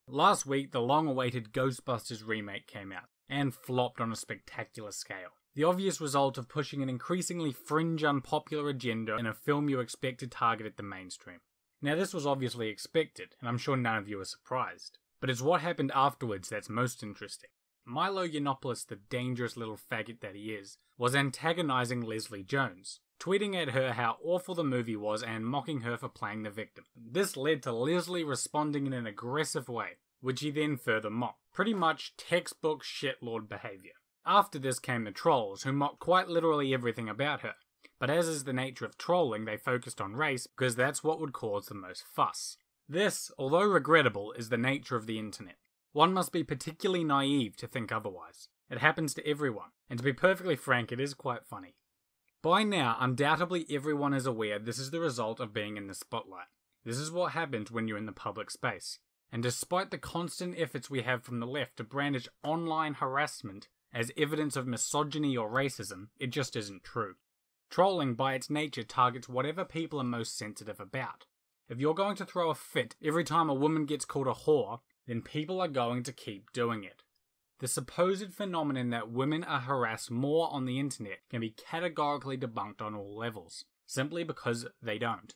Last week, the long-awaited Ghostbusters remake came out, and flopped on a spectacular scale. The obvious result of pushing an increasingly fringe, unpopular agenda in a film you expect to target at the mainstream. Now this was obviously expected, and I'm sure none of you are surprised. But it's what happened afterwards that's most interesting. Milo Yiannopoulos, the dangerous little faggot that he is, was antagonizing Leslie Jones, tweeting at her how awful the movie was and mocking her for playing the victim. This led to Leslie responding in an aggressive way, which he then further mocked. Pretty much textbook shitlord behaviour. After this came the trolls, who mocked quite literally everything about her. But as is the nature of trolling, they focused on race because that's what would cause the most fuss. This, although regrettable, is the nature of the internet. One must be particularly naive to think otherwise. It happens to everyone, and to be perfectly frank, it is quite funny. By now, undoubtedly everyone is aware this is the result of being in the spotlight. This is what happens when you're in the public space. And despite the constant efforts we have from the left to brandish online harassment as evidence of misogyny or racism, it just isn't true. Trolling, by its nature, targets whatever people are most sensitive about. If you're going to throw a fit every time a woman gets called a whore, then people are going to keep doing it. The supposed phenomenon that women are harassed more on the internet can be categorically debunked on all levels, simply because they don't.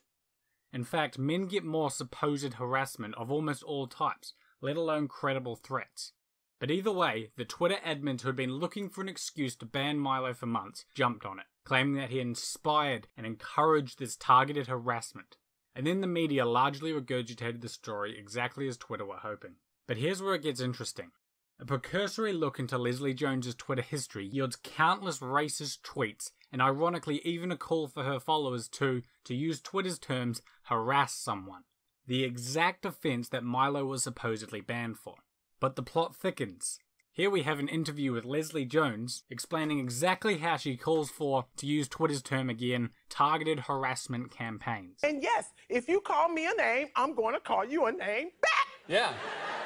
In fact, men get more supposed harassment of almost all types, let alone credible threats. But either way, the Twitter admins who had been looking for an excuse to ban Milo for months jumped on it, claiming that he inspired and encouraged this targeted harassment. And then the media largely regurgitated the story exactly as Twitter were hoping. But here's where it gets interesting. A precursory look into Leslie Jones's Twitter history yields countless racist tweets, and ironically even a call for her followers to use Twitter's terms, harass someone. The exact offence that Milo was supposedly banned for. But the plot thickens. Here we have an interview with Leslie Jones explaining exactly how she calls for, to use Twitter's term again, targeted harassment campaigns. And yes, if you call me a name, I'm going to call you a name back. Yeah.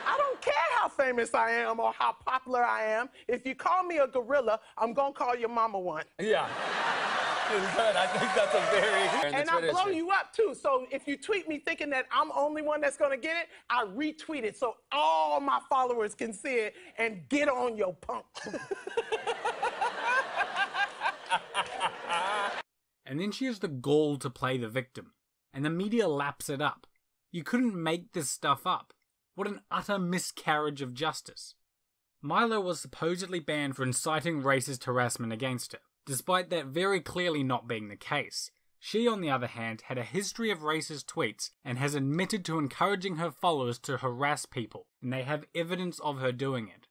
I don't care how famous I am or how popular I am. If you call me a gorilla, I'm going to call your mama one. Yeah. Good. I think that's a very... And I blow you up, too. So if you tweet me thinking that I'm the only one that's going to get it, I retweet it so all my followers can see it and get on your punk. And then she has the gall to play the victim. And the media laps it up. You couldn't make this stuff up. What an utter miscarriage of justice. Milo was supposedly banned for inciting racist harassment against her, despite that very clearly not being the case. She, on the other hand, had a history of racist tweets and has admitted to encouraging her followers to harass people, and they have evidence of her doing it.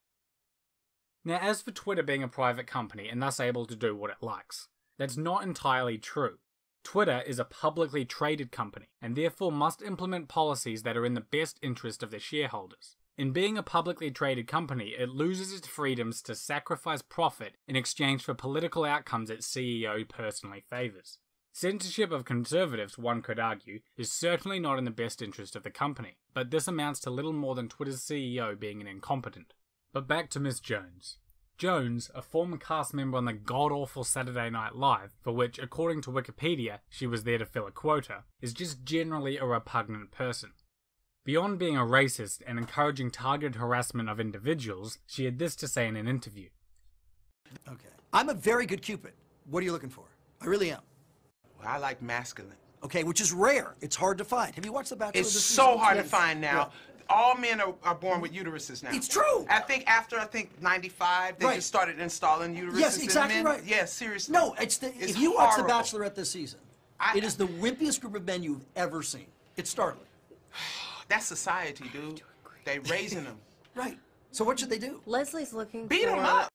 Now, as for Twitter being a private company and thus able to do what it likes, that's not entirely true. Twitter is a publicly traded company, and therefore must implement policies that are in the best interest of their shareholders. In being a publicly traded company, it loses its freedoms to sacrifice profit in exchange for political outcomes its CEO personally favours. Censorship of conservatives, one could argue, is certainly not in the best interest of the company, but this amounts to little more than Twitter's CEO being an incompetent. But back to Miss Jones. Jones, a former cast member on the god-awful Saturday Night Live, for which, according to Wikipedia, she was there to fill a quota, is just generally a repugnant person. Beyond being a racist and encouraging targeted harassment of individuals, she had this to say in an interview. Okay. I'm a very good Cupid. What are you looking for? I really am. Well, I like masculine. Okay, which is rare. It's hard to find. Have you watched The Bachelor? It's so hard to find now. Yeah. All men are born with uteruses now. It's true. I think after 95, they just started installing uteruses. Yes, exactly in men. right. Yeah, seriously. No, if you watch The Bachelorette this season, it is the wimpiest group of men you've ever seen. It's startling. That's society, dude. They raising them. Right. So what should they do? Leslie's looking Beat them up.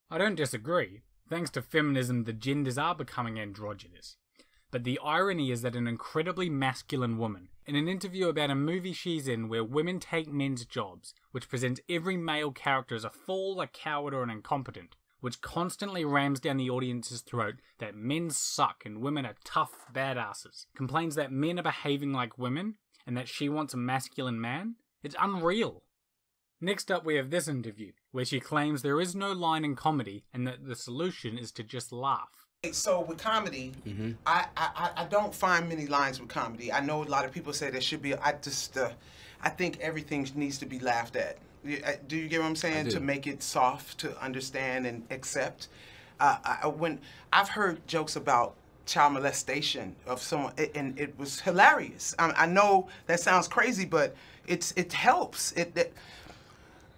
I don't disagree. Thanks to feminism, the genders are becoming androgynous. But the irony is that an incredibly masculine woman, in an interview about a movie she's in where women take men's jobs, which presents every male character as a fool, a coward, or an incompetent, which constantly rams down the audience's throat that men suck and women are tough badasses, complains that men are behaving like women, and that she wants a masculine man, it's unreal. Next up we have this interview, where she claims there is no line in comedy and that the solution is to just laugh. So with comedy, I don't find many lines with comedy. I know a lot of people say there should be. I think everything needs to be laughed at. Do you get what I'm saying? To make it soft, to understand and accept. When I've heard jokes about child molestation of someone, and it was hilarious. I know that sounds crazy, but it helps.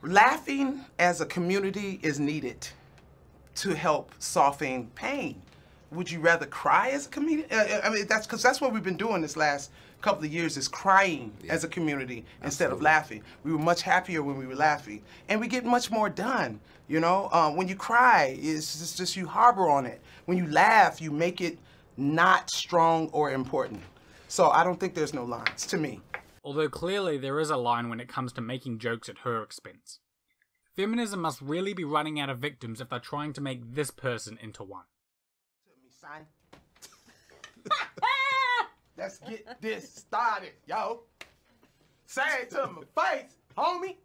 Laughing as a community is needed to help soften pain. Would you rather cry as a comedian? I mean, that's what we've been doing this last couple of years, is crying as a community instead of laughing. We were much happier when we were laughing, and we get much more done. You know, when you cry, it's just you harbor on it. When you laugh, you make it not strong or important. So I don't think there's no lines, to me. Although clearly there is a line when it comes to making jokes at her expense. Feminism must really be running out of victims if they're trying to make this person into one. Let's get this started, yo. Say it to my face, homie.